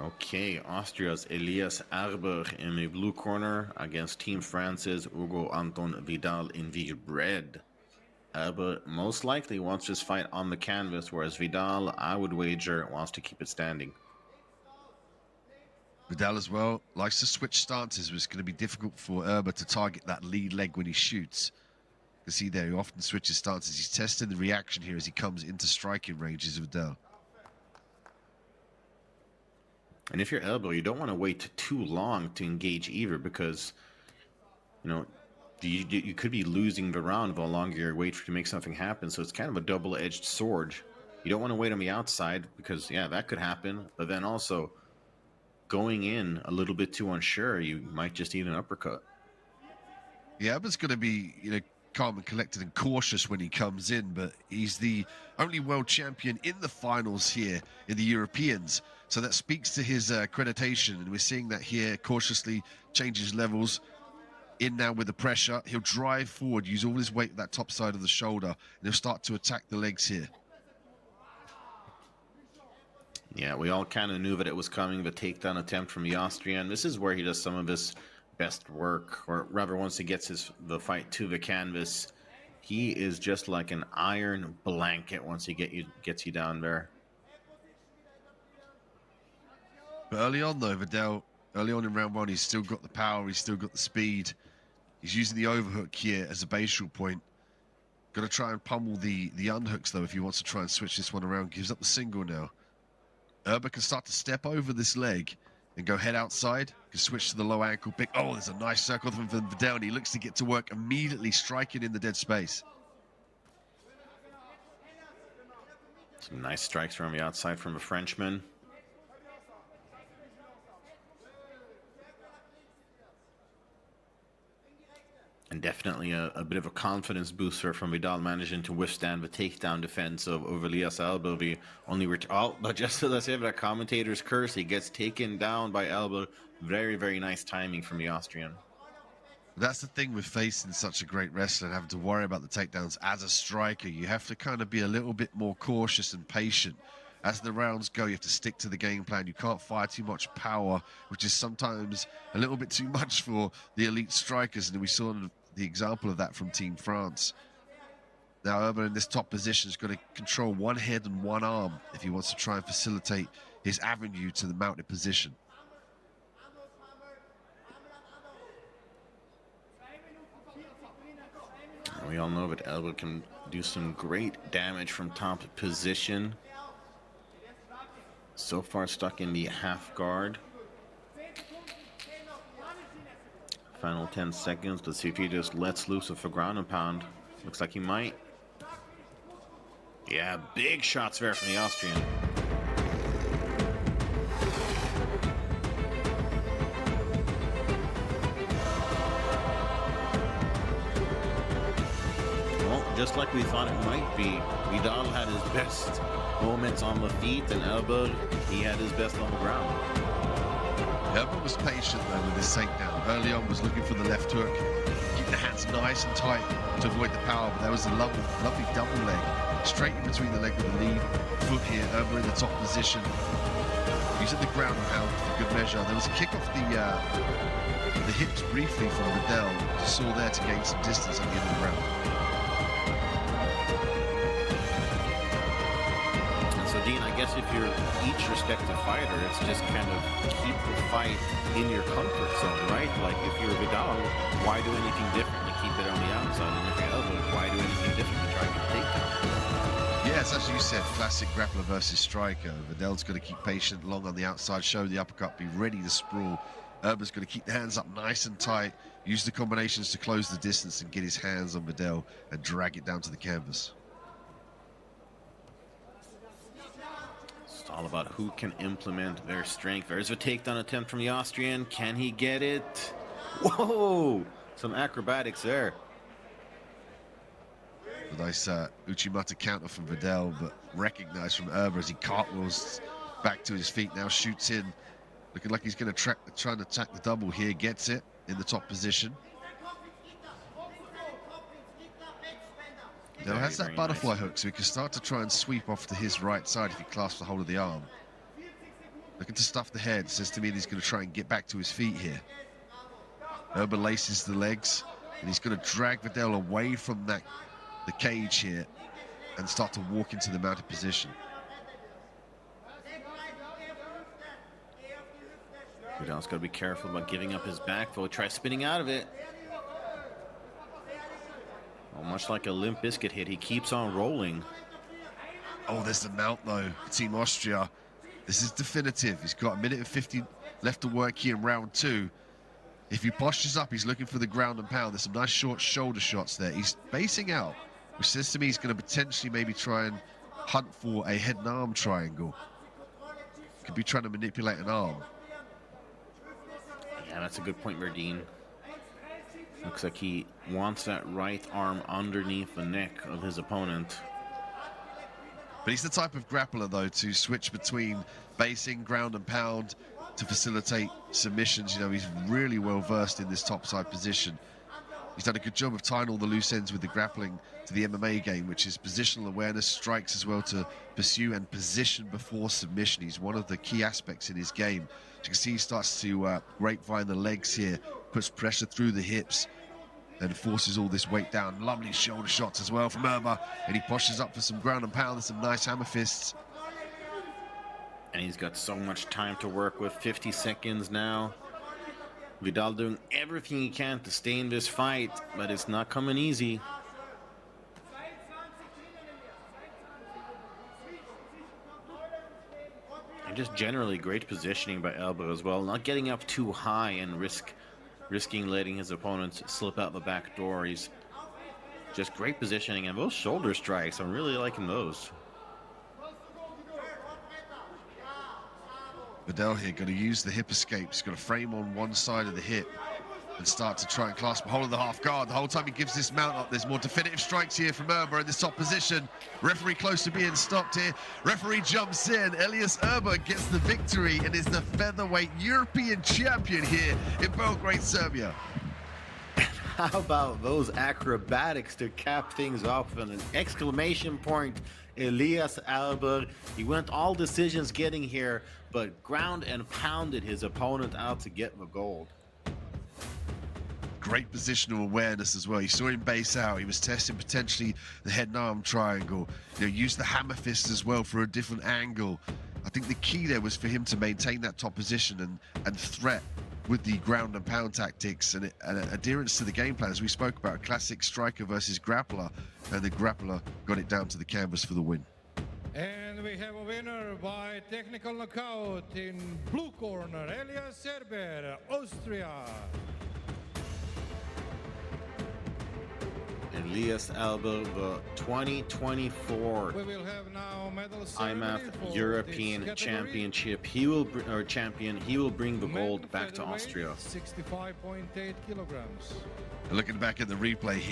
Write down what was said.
Okay, Austria's Elias Erber in the blue corner against Team France's Ugo Anton Vidal in the red. Erber most likely wants this fight on the canvas, whereas Vidal, I would wager, wants to keep it standing. Vidal as well likes to switch stances, but it's going to be difficult for Erber to target that lead leg when he shoots. You can see there, he often switches stances. He's testing the reaction here as he comes into striking ranges of Vidal. And if you're Erber, you don't want to wait too long to engage either, because, you know, you could be losing the round the longer you wait to make something happen. So it's kind of a double-edged sword. You don't want to wait on the outside because, yeah, that could happen. But then also, going in a little bit too unsure, you might just eat an uppercut. Yeah, Erber's going to be, calm and collected and cautious when he comes in, but he's the only world champion in the finals here in the Europeans. So that speaks to his accreditation, and we're seeing that here. Cautiously changes levels. In now with the pressure, he'll drive forward, use all his weight at that top side of the shoulder, and he'll start to attack the legs here. Yeah, we all kind of knew that it was coming, the takedown attempt from the Austrian. This is where he does some of his best work, or rather once he gets the fight to the canvas, he is just like an iron blanket once he gets you down there. But early on though, Vidal, early on in round one, he's still got the power, he's still got the speed. He's using the overhook here as a basal point. Got to try and pummel the underhooks though if he wants to try and switch this one around. Gives up the single now. Erber can start to step over this leg and go head outside. Can switch to the low ankle pick. Oh, there's a nice circle from Vidal, and he looks to get to work immediately, striking in the dead space. Some nice strikes from the outside from the Frenchman. And definitely a bit of a confidence booster from Vidal, managing to withstand the takedown defense of Elias Erber. The only but just as I said, that commentator's curse, he gets taken down by Erber. Very, very nice timing from the Austrian. That's the thing with facing such a great wrestler and having to worry about the takedowns as a striker. You have to kind of be a little bit more cautious and patient. As the rounds go, you have to stick to the game plan. You can't fire too much power, which is sometimes a little bit too much for the elite strikers. And we saw the example of that from Team France. Now, Erber in this top position is going to control one head and one arm if he wants to try and facilitate his avenue to the mounted position. We all know that Erber can do some great damage from top position. So far stuck in the half guard. Final 10 seconds. Let's see if he just lets loose with a ground and pound. Looks like he might. Yeah, big shots there from the Austrian. Well, just like we thought it might be, Vidal had his best moments on the feet, and Erber, he had his best on the ground. Erber was patient though with his takedown. Early on was looking for the left hook, keep the hands nice and tight to avoid the power, but there was a lovely double leg, straight in between the leg with the lead foot here. Erber in the top position, using the ground pound for good measure. There was a kick off the hips briefly from Vidal, you saw there to gain some distance at the end of the round. Dean, I guess if you're each respective fighter, it's just kind of keep the fight in your comfort zone, right? Like if you're Vidal, why do anything different to keep it on the outside? And if you're Erber, why do anything different to try to get the takedown? Yes, as you said, classic grappler versus striker. Vidal's going to keep patient, long on the outside, show the uppercut, be ready to sprawl. Erber's going to keep the hands up nice and tight, use the combinations to close the distance and get his hands on Vidal and drag it down to the canvas. All about who can implement their strength. There's a takedown attempt from the Austrian. Can he get it? Whoa! Some acrobatics there. A nice Uchimata counter from Vidal, but recognized from Erber as he cartwheels back to his feet, now shoots in. Looking like he's going to try and attack the double here. Gets it in the top position. Now has that butterfly hook, so he can start to try and sweep off to his right side if he clasps the hold of the arm. Looking to stuff the head. Says to me that he's going to try and get back to his feet here. Erber laces the legs, and he's going to drag Vidal away from the cage here and start to walk into the mounted position. Vidal's got to be careful about giving up his back foot. Try spinning out of it. Oh, much like a Limp Bizkit hit, he keeps on rolling. Oh, there's the mount though. Team Austria. This is definitive. He's got 1:50 left to work here in round 2. If he postures up, he's looking for the ground and pound. There's some nice short shoulder shots there. He's spacing out, which says to me he's going to potentially maybe try and hunt for a head and arm triangle. Could be trying to manipulate an arm. Yeah, that's a good point, Verdine. Looks like he wants that right arm underneath the neck of his opponent. But he's the type of grappler, though, to switch between basing, ground and pound to facilitate submissions. You know, he's really well versed in this topside position. He's done a good job of tying all the loose ends with the grappling to the MMA game, which is positional awareness, strikes as well to pursue, and position before submission. He's one of the key aspects in his game. As you can see, he starts to grapevine the legs here, puts pressure through the hips, and forces all this weight down. Lovely shoulder shots as well from Erber, and he pushes up for some ground and pound and some nice hammer fists. And he's got so much time to work with. 50 seconds now. Vidal doing everything he can to stay in this fight, but it's not coming easy. And just generally great positioning by Erber as well. Not getting up too high and risking letting his opponents slip out the back door. He's just great positioning, and those shoulder strikes, I'm really liking those. Vidal here going to use the hip escape. He's got a frame on one side of the hip and start to try and clasp a hold of the half guard. The whole time he gives this mount up, there's more definitive strikes here from Erber in this top position. Referee close to being stopped here. Referee jumps in. Elias Erber gets the victory and is the featherweight European champion here in Belgrade, Serbia. How about those acrobatics to cap things off with an exclamation point? Elias Erber, he went all decisions getting here, but ground and pounded his opponent out to get the gold. Great positional awareness as well. You saw him base out. He was testing potentially the head and arm triangle. You know, used the hammer fist as well for a different angle. I think the key there was for him to maintain that top position and threat with the ground and pound tactics and adherence to the game plan, as we spoke about, a classic striker versus grappler, and the grappler got it down to the canvas for the win. And we have a winner by technical knockout in blue corner, Elias Erber, Austria. Elias Erber, the 2024 IMAF European Championship. He will bring the gold back to Austria. 65.8 kilograms. Looking back at the replay here.